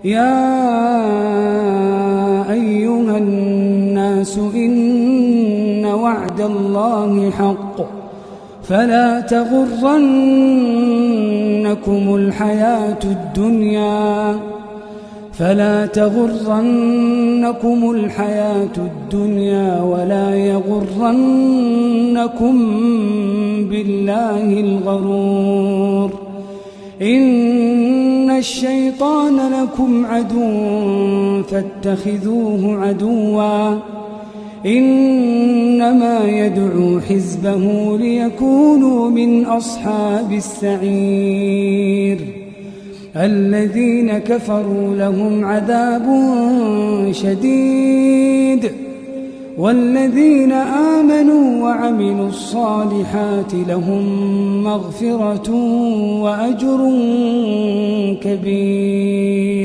يا أيها الناس إن وعد الله حق فلا تغرنكم الحياة الدنيا ولا يغرنكم بالله الغرور. إن الشيطان لكم عدو فاتخذوه عدوا إنما يدعو حزبه ليكونوا من أصحاب السعير. الذين كفروا لهم عذاب شديد والذين آمنوا وعملوا الصالحات لهم مغفرة وأجر كبير.